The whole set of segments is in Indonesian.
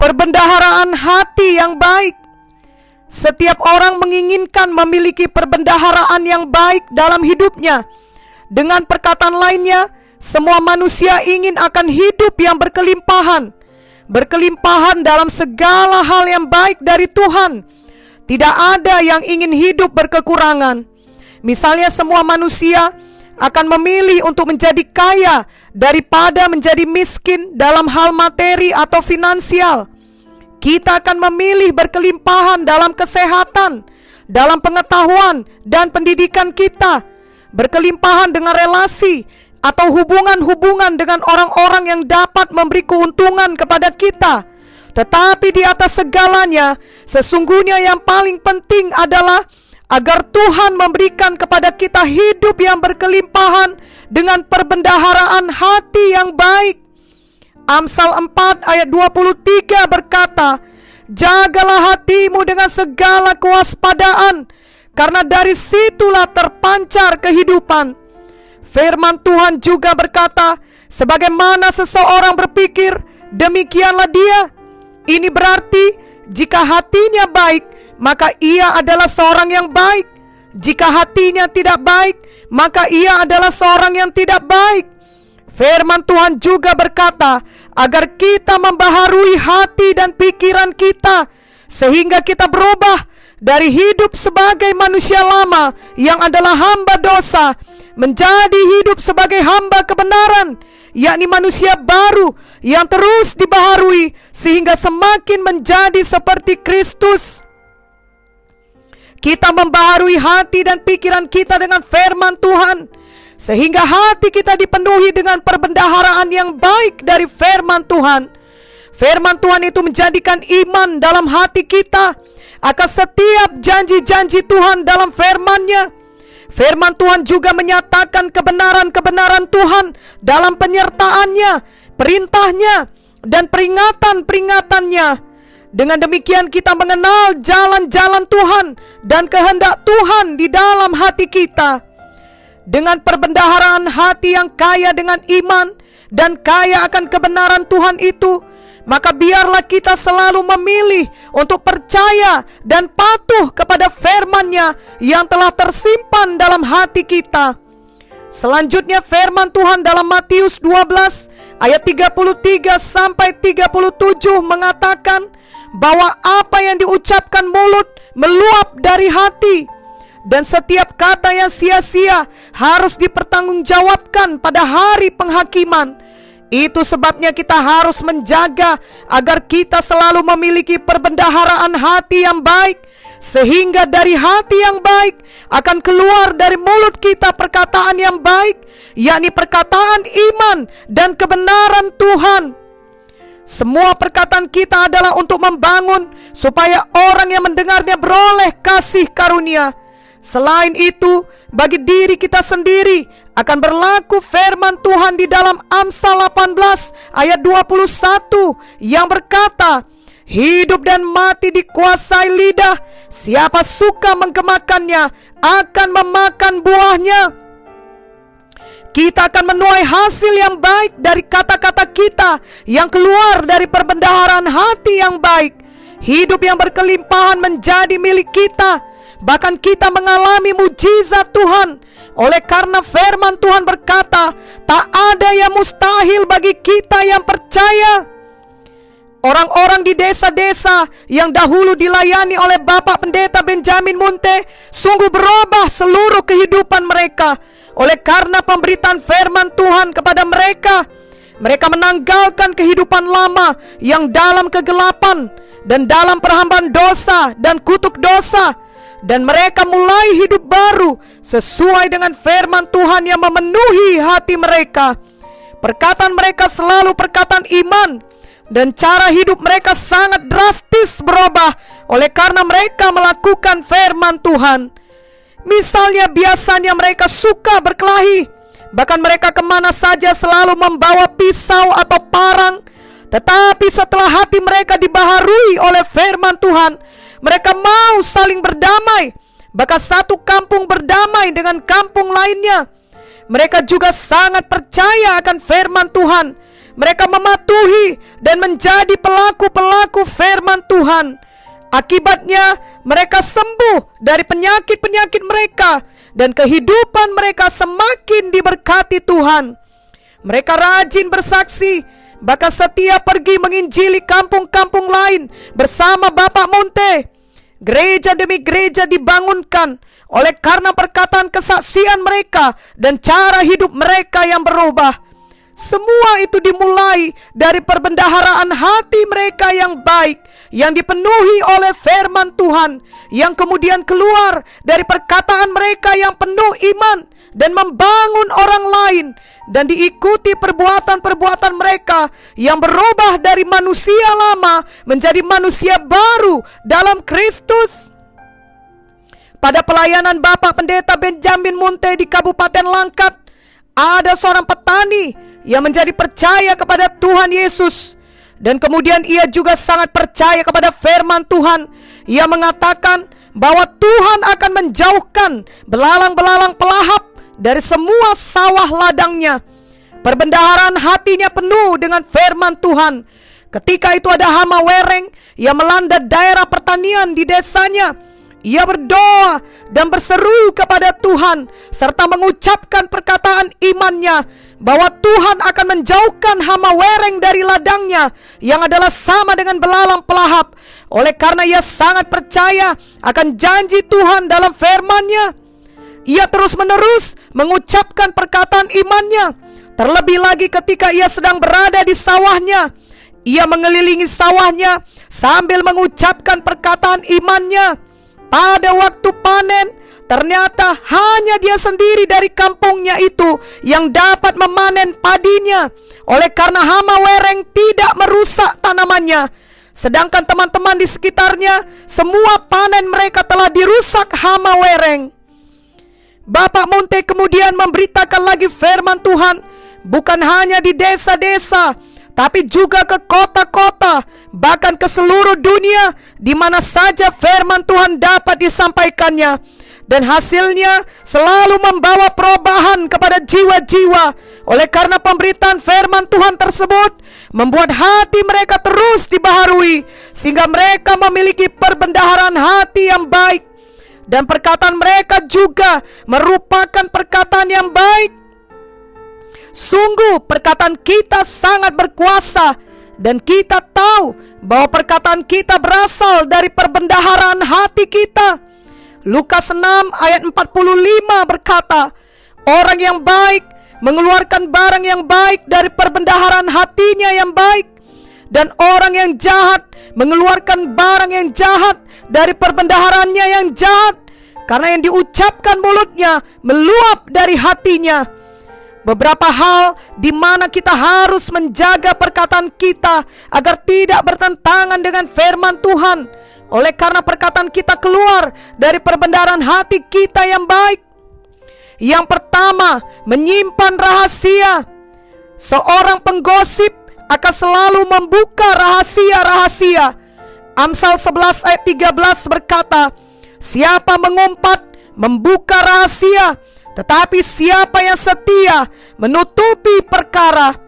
Perbendaharaan hati yang baik. Setiap orang menginginkan memiliki perbendaharaan yang baik dalam hidupnya. Dengan perkataan lainnya, semua manusia ingin akan hidup yang berkelimpahan. Berkelimpahan dalam segala hal yang baik dari Tuhan. Tidak ada yang ingin hidup berkekurangan. Misalnya semua manusia akan memilih untuk menjadi kaya daripada menjadi miskin dalam hal materi atau finansial. Kita akan memilih berkelimpahan dalam kesehatan, dalam pengetahuan dan pendidikan kita, berkelimpahan dengan relasi atau hubungan-hubungan dengan orang-orang yang dapat memberi keuntungan kepada kita. Tetapi di atas segalanya, sesungguhnya yang paling penting adalah agar Tuhan memberikan kepada kita hidup yang berkelimpahan dengan perbendaharaan hati yang baik. Amsal 4 ayat 23 berkata, "Jagalah hatimu dengan segala kewaspadaan, karena dari situlah terpancar kehidupan." Firman Tuhan juga berkata, "Sebagaimana seseorang berpikir, demikianlah dia." Ini berarti jika hatinya baik, maka ia adalah seorang yang baik. Jika hatinya tidak baik, maka ia adalah seorang yang tidak baik. Firman Tuhan juga berkata agar kita membaharui hati dan pikiran kita, sehingga kita berubah dari hidup sebagai manusia lama yang adalah hamba dosa, menjadi hidup sebagai hamba kebenaran, yakni manusia baru yang terus dibaharui sehingga semakin menjadi seperti Kristus. Kita membaharui hati dan pikiran kita dengan firman Tuhan, sehingga hati kita dipenuhi dengan perbendaharaan yang baik dari firman Tuhan. Firman Tuhan itu menjadikan iman dalam hati kita akan setiap janji-janji Tuhan dalam firman-Nya. Firman Tuhan juga menyatakan kebenaran-kebenaran Tuhan dalam penyertaan-Nya, perintah-Nya, dan peringatan-peringatannya. Dengan demikian kita mengenal jalan-jalan Tuhan dan kehendak Tuhan di dalam hati kita. Dengan perbendaharaan hati yang kaya dengan iman dan kaya akan kebenaran Tuhan itu, maka biarlah kita selalu memilih untuk percaya dan patuh kepada firman-Nya yang telah tersimpan dalam hati kita. Selanjutnya firman Tuhan dalam Matius 12 ayat 33 sampai 37 mengatakan bahwa apa yang diucapkan mulut meluap dari hati, dan setiap kata yang sia-sia harus dipertanggungjawabkan pada hari penghakiman. Itu sebabnya kita harus menjaga agar kita selalu memiliki perbendaharaan hati yang baik, sehingga dari hati yang baik akan keluar dari mulut kita perkataan yang baik, yakni perkataan iman dan kebenaran Tuhan. Semua perkataan kita adalah untuk membangun supaya orang yang mendengarnya beroleh kasih karunia. Selain itu, bagi diri kita sendiri akan berlaku firman Tuhan di dalam Amsal 18 ayat 21 yang berkata, "Hidup dan mati dikuasai lidah, siapa suka menggemakannya akan memakan buahnya." Kita akan menuai hasil yang baik dari kata-kata kita yang keluar dari perbendaharaan hati yang baik. Hidup yang berkelimpahan menjadi milik kita. Bahkan kita mengalami mujizat Tuhan. Oleh karena firman Tuhan berkata, tak ada yang mustahil bagi kita yang percaya. Orang-orang di desa-desa yang dahulu dilayani oleh Bapak Pendeta Benjamin Munte sungguh berubah seluruh kehidupan mereka. Oleh karena pemberitaan firman Tuhan kepada mereka, mereka menanggalkan kehidupan lama yang dalam kegelapan dan dalam perhambaan dosa dan kutuk dosa, dan mereka mulai hidup baru sesuai dengan firman Tuhan yang memenuhi hati mereka. Perkataan mereka selalu perkataan iman, dan cara hidup mereka sangat drastis berubah oleh karena mereka melakukan firman Tuhan. Misalnya biasanya mereka suka berkelahi, bahkan mereka kemana saja selalu membawa pisau atau parang. Tetapi setelah hati mereka dibaharui oleh firman Tuhan, mereka mau saling berdamai. Bahkan satu kampung berdamai dengan kampung lainnya. Mereka juga sangat percaya akan firman Tuhan. mereka mematuhi dan menjadi pelaku-pelaku firman Tuhan. Akibatnya mereka sembuh dari penyakit-penyakit mereka dan kehidupan mereka semakin diberkati Tuhan. Mereka rajin bersaksi, bahkan setia pergi menginjili kampung-kampung lain bersama Bapak Munte. Gereja demi gereja dibangunkan oleh karena perkataan kesaksian mereka dan cara hidup mereka yang berubah. Semua itu dimulai dari perbendaharaan hati mereka yang baik, yang dipenuhi oleh firman Tuhan, yang kemudian keluar dari perkataan mereka yang penuh iman dan membangun orang lain, dan diikuti perbuatan-perbuatan mereka yang berubah dari manusia lama menjadi manusia baru dalam Kristus. Pada pelayanan Bapak Pendeta Benjamin Munte di Kabupaten Langkat, ada seorang petani yang menjadi percaya kepada Tuhan Yesus. Dan kemudian ia juga sangat percaya kepada firman Tuhan. Ia mengatakan bahwa Tuhan akan menjauhkan belalang-belalang pelahap dari semua sawah ladangnya. Perbendaharaan hatinya penuh dengan firman Tuhan. Ketika itu ada hama wereng yang melanda daerah pertanian di desanya. Ia berdoa dan berseru kepada Tuhan serta mengucapkan perkataan imannya bahwa Tuhan akan menjauhkan hama wereng dari ladangnya yang adalah sama dengan belalang pelahap. Oleh karena ia sangat percaya akan janji Tuhan dalam firman-Nya, ia terus-menerus mengucapkan perkataan imannya. Terlebih lagi ketika ia sedang berada di sawahnya, ia mengelilingi sawahnya sambil mengucapkan perkataan imannya. Pada waktu panen, ternyata hanya dia sendiri dari kampungnya itu yang dapat memanen padinya. Oleh karena hama wereng tidak merusak tanamannya, sedangkan teman-teman di sekitarnya semua panen mereka telah dirusak hama wereng. Bapak Munte kemudian memberitakan lagi firman Tuhan, bukan hanya di desa-desa, tapi juga ke kota-kota, bahkan ke seluruh dunia, di mana saja firman Tuhan dapat disampaikannya. Dan hasilnya selalu membawa perubahan kepada jiwa-jiwa. Oleh karena pemberitaan firman Tuhan tersebut membuat hati mereka terus dibaharui, sehingga mereka memiliki perbendaharaan hati yang baik. Dan perkataan mereka juga merupakan perkataan yang baik. Sungguh perkataan kita sangat berkuasa, dan kita tahu bahwa perkataan kita berasal dari perbendaharaan hati kita. Lukas 6 ayat 45 berkata, orang yang baik mengeluarkan barang yang baik dari perbendaharaan hatinya yang baik, dan orang yang jahat mengeluarkan barang yang jahat dari perbendaharannya yang jahat, karena yang diucapkan mulutnya meluap dari hatinya. Beberapa hal di mana kita harus menjaga perkataan kita agar tidak bertentangan dengan firman Tuhan. Oleh karena perkataan kita keluar dari perbendaharaan hati kita yang baik. Yang pertama, menyimpan rahasia. Seorang penggosip akan selalu membuka rahasia-rahasia. Amsal 11 ayat 13 berkata, siapa mengumpat membuka rahasia, tetapi siapa yang setia menutupi perkara.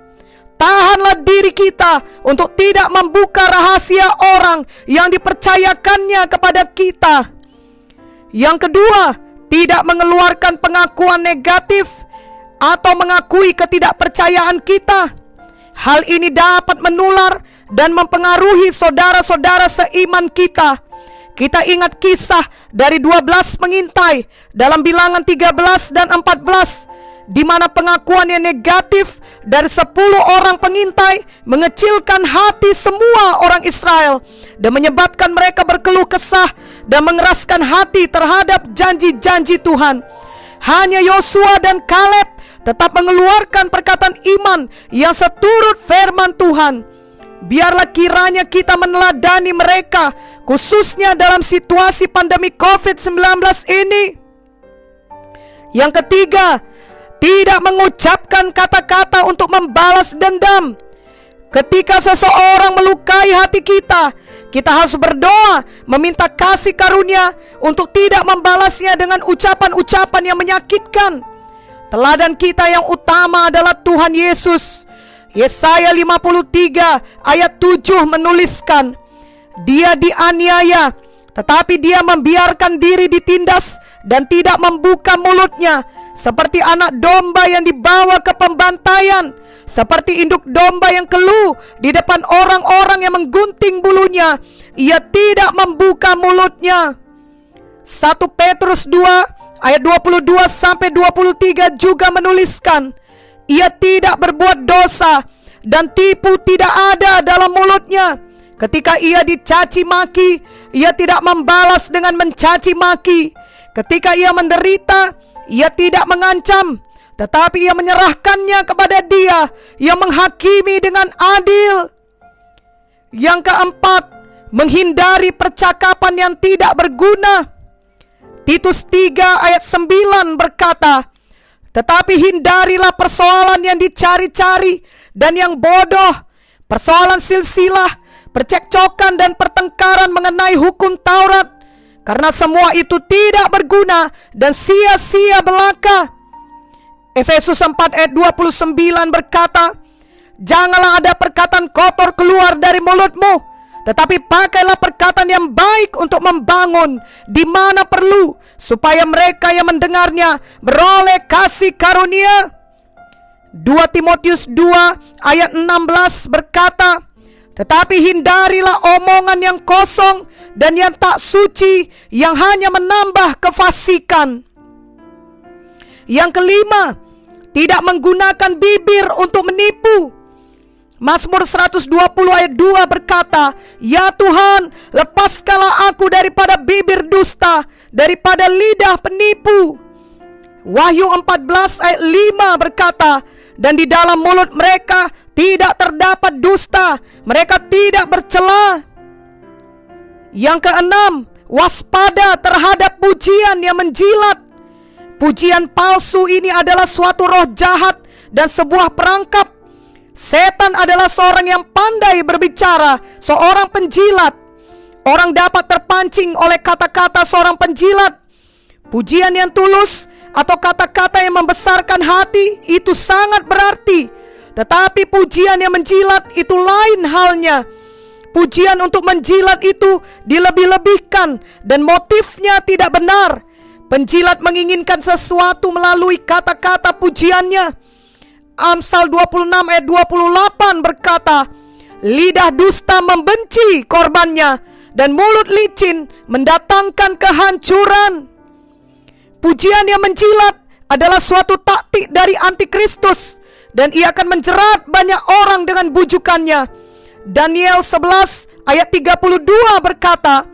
Tahanlah diri kita untuk tidak membuka rahasia orang yang dipercayakannya kepada kita. Yang kedua, tidak mengeluarkan pengakuan negatif atau mengakui ketidakpercayaan kita. Hal ini dapat menular dan mempengaruhi saudara-saudara seiman kita. Kita ingat kisah dari 12 pengintai dalam Bilangan 13 dan 14, di mana pengakuan yang negatif dari 10 orang pengintai mengecilkan hati semua orang Israel dan menyebabkan mereka berkeluh kesah dan mengeraskan hati terhadap janji-janji Tuhan. Hanya Yosua dan Kaleb tetap mengeluarkan perkataan iman yang seturut firman Tuhan. Biarlah kiranya kita meneladani mereka, khususnya dalam situasi pandemi COVID-19 ini. Yang ketiga, tidak mengucapkan kata-kata untuk membalas dendam. Ketika seseorang melukai hati kita, kita harus berdoa meminta kasih karunia untuk tidak membalasnya dengan ucapan-ucapan yang menyakitkan. Teladan kita yang utama adalah Tuhan Yesus. Yesaya 53 ayat 7 menuliskan, dia dianiaya, tetapi dia membiarkan diri ditindas dan tidak membuka mulutnya, seperti anak domba yang dibawa ke pembantaian, seperti induk domba yang keluh di depan orang-orang yang menggunting bulunya, ia tidak membuka mulutnya. 1 Petrus 2 ayat 22-23 juga menuliskan, ia tidak berbuat dosa dan tipu tidak ada dalam mulutnya. Ketika ia dicaci maki, ia tidak membalas dengan mencaci maki. Ketika ia menderita, ia tidak mengancam, tetapi ia menyerahkannya kepada Dia yang menghakimi dengan adil. Yang keempat, menghindari percakapan yang tidak berguna. Titus 3 ayat 9 berkata, tetapi hindarilah persoalan yang dicari-cari dan yang bodoh, persoalan silsilah, percekcokan dan pertengkaran mengenai hukum Taurat, karena semua itu tidak berguna dan sia-sia belaka. Efesus 4 ayat 29 berkata, janganlah ada perkataan kotor keluar dari mulutmu, tetapi pakailah perkataan yang baik untuk membangun di mana perlu, supaya mereka yang mendengarnya beroleh kasih karunia. 2 Timotius 2 ayat 16 berkata, tetapi hindarilah omongan yang kosong dan yang tak suci, yang hanya menambah kefasikan. Yang kelima, tidak menggunakan bibir untuk menipu. Mazmur 120 ayat 2 berkata, ya Tuhan, lepaskanlah aku daripada bibir dusta, daripada lidah penipu. Wahyu 14 ayat 5 berkata, dan di dalam mulut mereka tidak terdapat dusta, mereka tidak bercela. Yang keenam, waspada terhadap pujian yang menjilat. Pujian palsu ini adalah suatu roh jahat dan sebuah perangkap. Setan adalah seorang yang pandai berbicara, seorang penjilat. Orang dapat terpancing oleh kata-kata seorang penjilat. Pujian yang tulus atau kata-kata yang membesarkan hati itu sangat berarti, tetapi pujian yang menjilat itu lain halnya. Pujian untuk menjilat itu dilebih-lebihkan dan motifnya tidak benar. Penjilat menginginkan sesuatu melalui kata-kata pujiannya. Amsal 26 ayat 28 berkata, lidah dusta membenci korbannya dan mulut licin mendatangkan kehancuran. Pujian yang menjilat adalah suatu taktik dari antikristus, dan ia akan menjerat banyak orang dengan bujukannya. Daniel 11 ayat 32 berkata,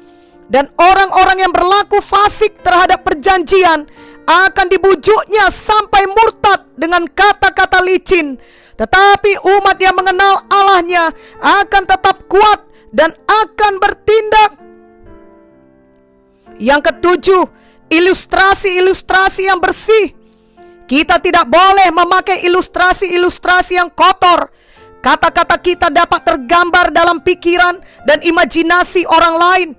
dan orang-orang yang berlaku fasik terhadap perjanjian akan dibujuknya sampai murtad dengan kata-kata licin, tetapi umat yang mengenal Allahnya akan tetap kuat dan akan bertindak. Yang ketujuh, ilustrasi-ilustrasi yang bersih. Kita tidak boleh memakai ilustrasi-ilustrasi yang kotor. Kata-kata kita dapat tergambar dalam pikiran dan imajinasi orang lain.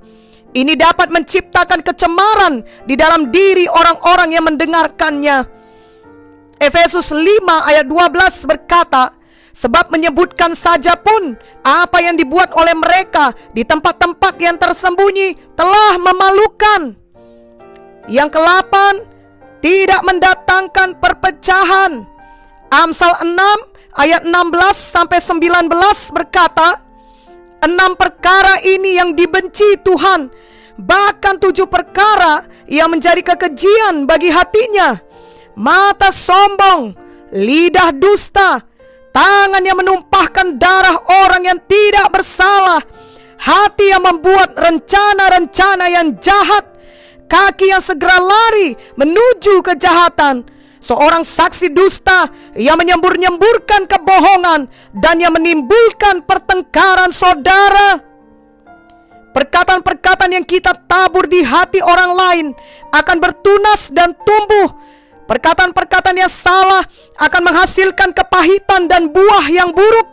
Ini dapat menciptakan kecemaran di dalam diri orang-orang yang mendengarkannya. Efesus 5 ayat 12 berkata, sebab menyebutkan saja pun apa yang dibuat oleh mereka di tempat-tempat yang tersembunyi telah memalukan. Yang ke-8, tidak mendatangkan perpecahan. Amsal 6 ayat 16-19 berkata, 6 perkara ini yang dibenci Tuhan, bahkan 7 perkara yang menjadi kekejian bagi hatinya: mata sombong, lidah dusta, tangan yang menumpahkan darah orang yang tidak bersalah, hati yang membuat rencana-rencana yang jahat, kaki yang segera lari menuju kejahatan, seorang saksi dusta yang menyembur-nyemburkan kebohongan dan yang menimbulkan pertengkaran saudara. Perkataan-perkataan yang kita tabur di hati orang lain akan bertunas dan tumbuh. Perkataan-perkataan yang salah akan menghasilkan kepahitan dan buah yang buruk.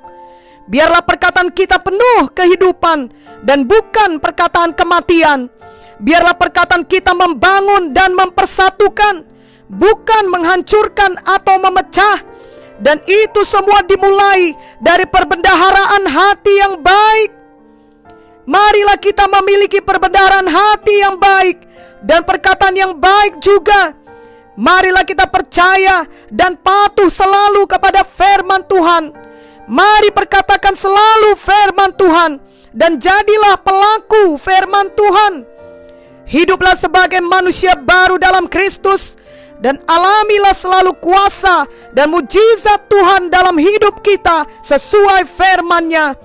Biarlah perkataan kita penuh kehidupan dan bukan perkataan kematian. Biarlah perkataan kita membangun dan mempersatukan, bukan menghancurkan atau memecah. Dan itu semua dimulai dari perbendaharaan hati yang baik. Marilah kita memiliki perbendaharaan hati yang baik dan perkataan yang baik juga. Marilah kita percaya dan patuh selalu kepada firman Tuhan. Mari perkatakan selalu firman Tuhan dan jadilah pelaku firman Tuhan. Hiduplah sebagai manusia baru dalam Kristus dan alamilah selalu kuasa dan mujizat Tuhan dalam hidup kita sesuai firman-Nya.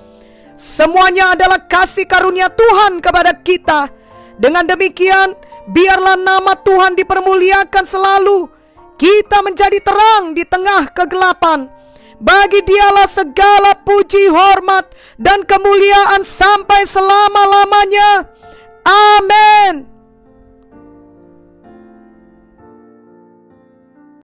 Semuanya adalah kasih karunia Tuhan kepada kita. Dengan demikian, biarlah nama Tuhan dipermuliakan selalu. Kita menjadi terang di tengah kegelapan. Bagi Dialah segala puji, hormat, dan kemuliaan sampai selama-lamanya. Amin.